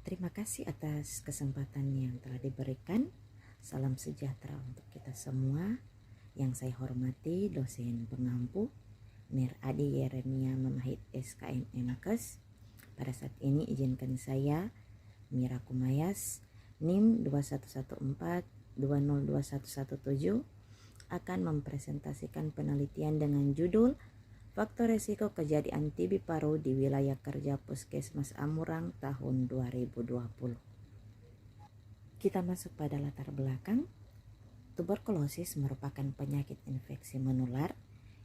Terima kasih atas kesempatan yang telah diberikan. Salam sejahtera untuk kita semua. Yang saya hormati dosen pengampu Mir Adi Yeremia Memahit SKM MKes. Pada saat ini izinkan saya Mira Kumayas NIM 2114202117 akan mempresentasikan penelitian dengan judul Faktor Resiko Kejadian TB Paru di Wilayah Kerja Puskesmas Amurang tahun 2020. Kita masuk pada latar belakang. Tuberkulosis merupakan penyakit infeksi menular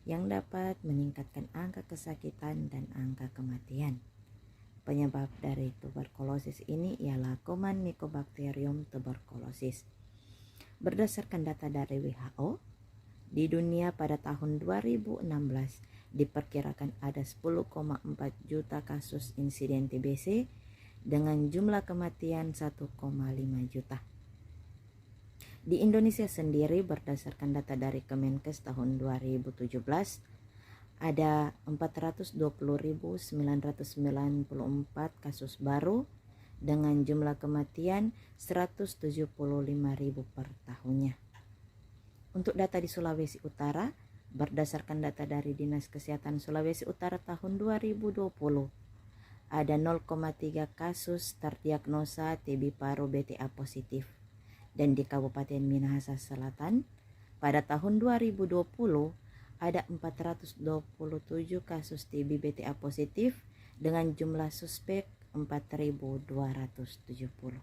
yang dapat meningkatkan angka kesakitan dan angka kematian. Penyebab dari tuberkulosis ini ialah kuman Mycobacterium tuberculosis. Berdasarkan data dari WHO, di dunia pada tahun 2016 diperkirakan ada 10,4 juta kasus insiden TBC dengan jumlah kematian 1,5 juta. Di Indonesia sendiri berdasarkan data dari Kemenkes tahun 2017 ada 420.994 kasus baru dengan jumlah kematian 175.000 per tahunnya. Untuk data di Sulawesi Utara, berdasarkan data dari Dinas Kesehatan Sulawesi Utara tahun 2020, ada 0,3 kasus terdiagnosa TB paru BTA positif. Dan di Kabupaten Minahasa Selatan, pada tahun 2020, ada 427 kasus TB BTA positif dengan jumlah suspek 4.270.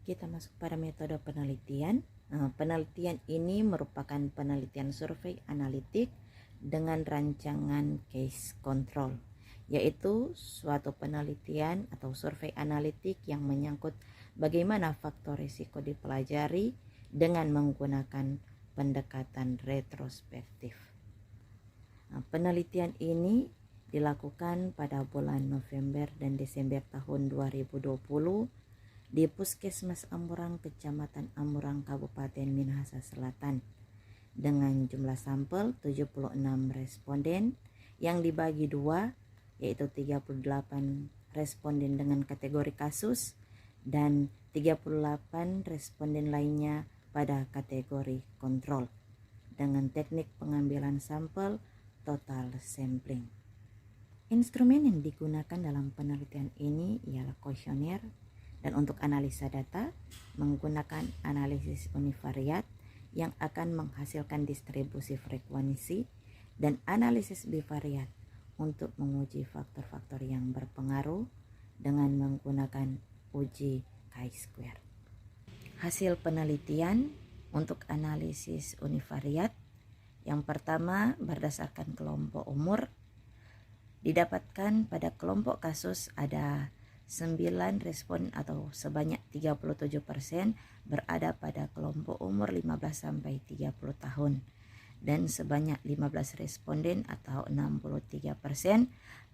Kita masuk pada metode penelitian. Penelitian ini merupakan penelitian survei analitik dengan rancangan case control, yaitu suatu penelitian atau survei analitik yang menyangkut bagaimana faktor risiko dipelajari dengan menggunakan pendekatan retrospektif. Penelitian ini dilakukan pada bulan November dan Desember tahun 2020 di Puskesmas Amurang, Kecamatan Amurang, Kabupaten Minahasa Selatan, dengan jumlah sampel 76 responden yang dibagi dua, yaitu 38 responden dengan kategori kasus dan 38 responden lainnya pada kategori kontrol dengan teknik pengambilan sampel total sampling. Instrumen yang digunakan dalam penelitian ini ialah kuesioner, dan untuk analisa data menggunakan analisis univariat yang akan menghasilkan distribusi frekuensi dan analisis bivariat untuk menguji faktor-faktor yang berpengaruh dengan menggunakan uji chi-square. Hasil penelitian untuk analisis univariat yang pertama berdasarkan kelompok umur, didapatkan pada kelompok kasus ada 9 respon atau sebanyak 37% berada pada kelompok umur 15-30 tahun dan sebanyak 15 responden atau 63%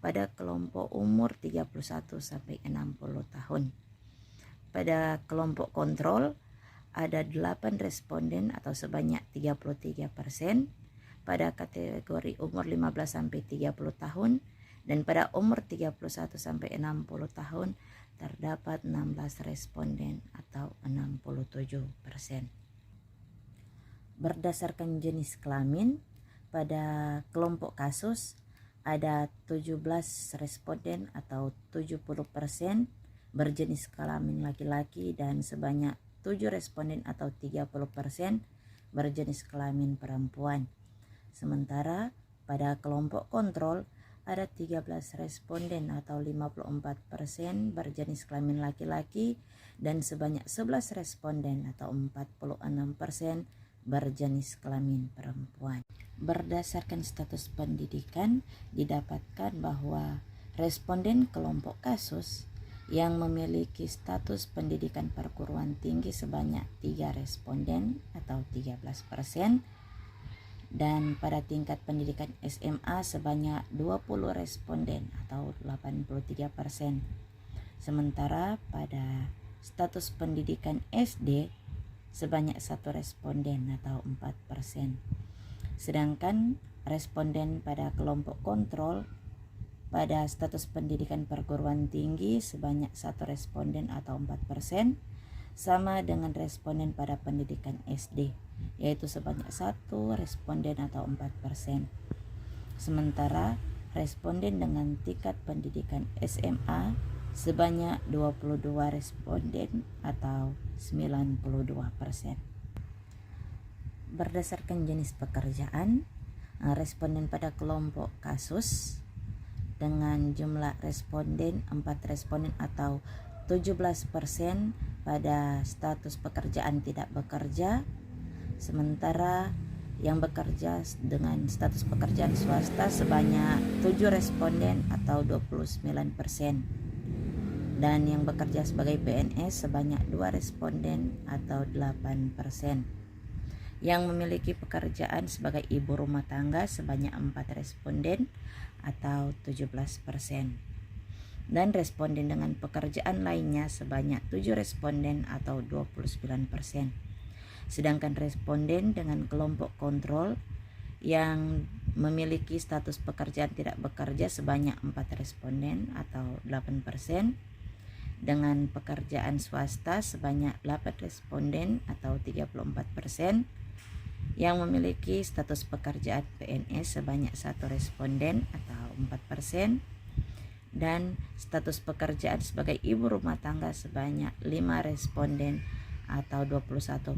pada kelompok umur 31-60 tahun. Pada kelompok kontrol ada 8 responden atau sebanyak 33% pada kategori umur 15-30 tahun. Dan pada umur 31-60 tahun terdapat 16 responden atau 67%. Berdasarkan jenis kelamin, pada kelompok kasus ada 17 responden atau 70% berjenis kelamin laki-laki dan sebanyak 7 responden atau 30% berjenis kelamin perempuan. Sementara pada kelompok kontrol ada 13 responden atau 54% berjenis kelamin laki-laki dan sebanyak 11 responden atau 46% berjenis kelamin perempuan. Berdasarkan status pendidikan didapatkan bahwa responden kelompok kasus yang memiliki status pendidikan perguruan tinggi sebanyak 3 responden atau 13%, dan pada tingkat pendidikan SMA sebanyak 20 responden atau 83%. Sementara pada status pendidikan SD sebanyak 1 responden atau 4%. Sedangkan responden pada kelompok kontrol pada status pendidikan perguruan tinggi sebanyak 1 responden atau 4%, sama dengan responden pada pendidikan SD, yaitu sebanyak 1 responden atau 4%. Sementara responden dengan tingkat pendidikan SMA sebanyak 22 responden atau 92%. Berdasarkan jenis pekerjaan, responden pada kelompok kasus dengan jumlah responden 4 responden atau 17% pada status pekerjaan tidak bekerja, sementara yang bekerja dengan status pekerjaan swasta sebanyak 7 responden atau 29%, dan yang bekerja sebagai PNS sebanyak 2 responden atau 8%. Yang memiliki pekerjaan sebagai ibu rumah tangga sebanyak 4 responden atau 17%. Dan responden dengan pekerjaan lainnya sebanyak 7 responden atau 29%. Sedangkan responden dengan kelompok kontrol yang memiliki status pekerjaan tidak bekerja sebanyak 4 responden atau 8%. Dengan pekerjaan swasta sebanyak 8 responden atau 34%. Yang memiliki status pekerjaan PNS sebanyak 1 responden atau 4%, dan status pekerjaan sebagai ibu rumah tangga sebanyak 5 responden atau 21%.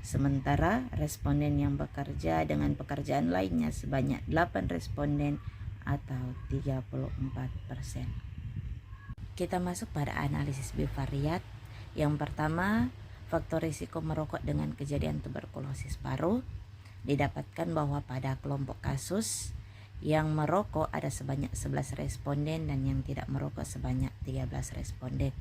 Sementara responden yang bekerja dengan pekerjaan lainnya sebanyak 8 responden atau 34%. Kita masuk pada analisis bivariat. Yang pertama, faktor risiko merokok dengan kejadian tuberkulosis paru. Didapatkan bahwa pada kelompok kasus yang merokok ada sebanyak 11 responden dan yang tidak merokok sebanyak 13 responden.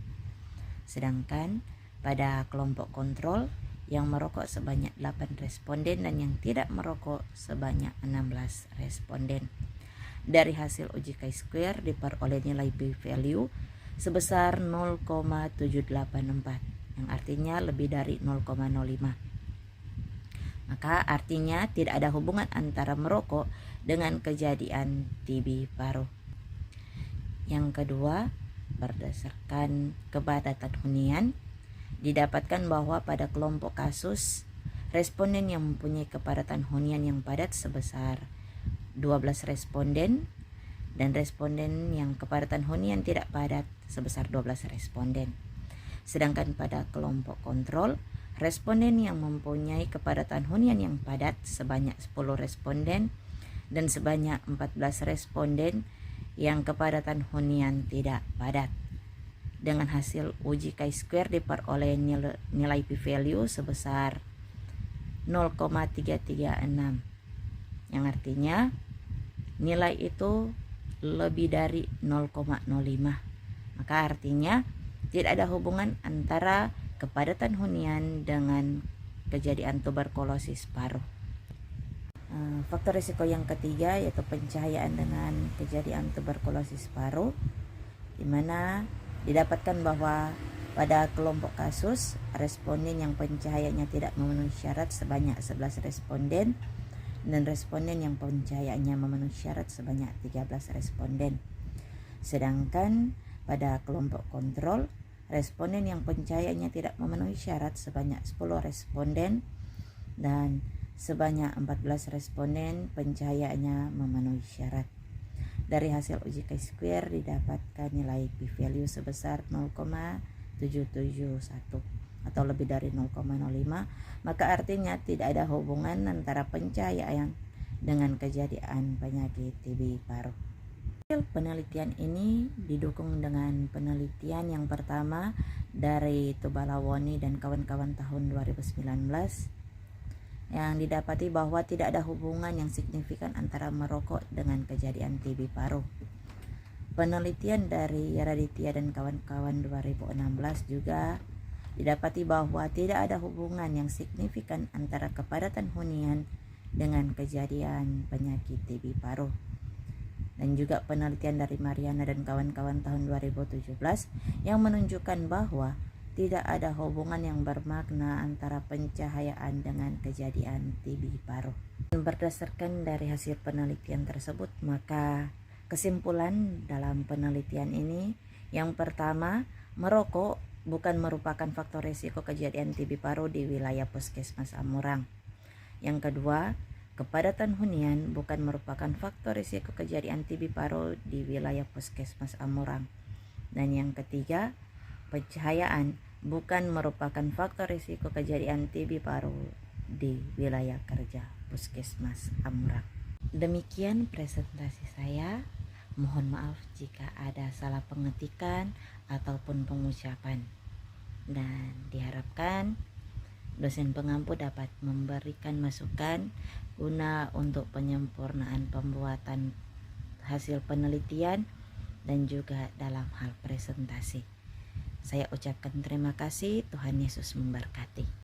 Sedangkan pada kelompok kontrol yang merokok sebanyak 8 responden dan yang tidak merokok sebanyak 16 responden. Dari hasil uji chi-square diperoleh nilai p-value sebesar 0,784. yang artinya lebih dari 0,05. Maka artinya tidak ada hubungan antara merokok dengan kejadian TB paru. Yang kedua, berdasarkan kepadatan hunian, didapatkan bahwa pada kelompok kasus, responden yang mempunyai kepadatan hunian yang padat sebesar 12 responden, dan responden yang kepadatan hunian tidak padat sebesar 12 responden. Sedangkan pada kelompok kontrol, responden yang mempunyai kepadatan hunian yang padat sebanyak 10 responden dan sebanyak 14 responden yang kepadatan hunian tidak padat. Dengan hasil uji chi-square diperoleh nilai p-value sebesar 0,336, yang artinya nilai itu lebih dari 0,05. Maka artinya tidak ada hubungan antara kepadatan hunian dengan kejadian tuberkulosis paru. Faktor risiko yang ketiga yaitu pencahayaan dengan kejadian tuberkulosis paru, di mana didapatkan bahwa pada kelompok kasus responden yang pencahayaannya tidak memenuhi syarat sebanyak 11 responden dan responden yang pencahayaannya memenuhi syarat sebanyak 13 responden. Sedangkan pada kelompok kontrol, responden yang pencahayaannya tidak memenuhi syarat sebanyak 10 responden dan sebanyak 14 responden pencahayaannya memenuhi syarat. Dari hasil uji chi-square didapatkan nilai p-value sebesar 0,771 atau lebih dari 0,05, maka artinya tidak ada hubungan antara pencahayaan dengan kejadian penyakit TB paru. Penelitian ini didukung dengan penelitian yang pertama dari Tubalawoni dan kawan-kawan tahun 2019 yang didapati bahwa tidak ada hubungan yang signifikan antara merokok dengan kejadian TB paru. Penelitian dari Raditya dan kawan-kawan 2016 juga didapati bahwa tidak ada hubungan yang signifikan antara kepadatan hunian dengan kejadian penyakit TB paru. Dan juga penelitian dari Mariana dan kawan-kawan tahun 2017 yang menunjukkan bahwa tidak ada hubungan yang bermakna antara pencahayaan dengan kejadian TB paru. Berdasarkan dari hasil penelitian tersebut, maka Kesimpulan dalam penelitian ini, yang pertama, merokok bukan merupakan faktor risiko kejadian TB paru di wilayah Puskesmas Amurang. Yang kedua, kepadatan hunian bukan merupakan faktor risiko kejadian TB paru di wilayah Puskesmas Amurang. Dan yang ketiga, pencahayaan bukan merupakan faktor risiko kejadian TB paru di wilayah kerja Puskesmas Amurang. Demikian presentasi saya. Mohon maaf jika ada salah pengetikan ataupun pengucapan. Dan diharapkan dosen pengampu dapat memberikan masukan guna untuk penyempurnaan pembuatan hasil penelitian dan juga dalam hal presentasi. Saya ucapkan terima kasih. Tuhan Yesus memberkati.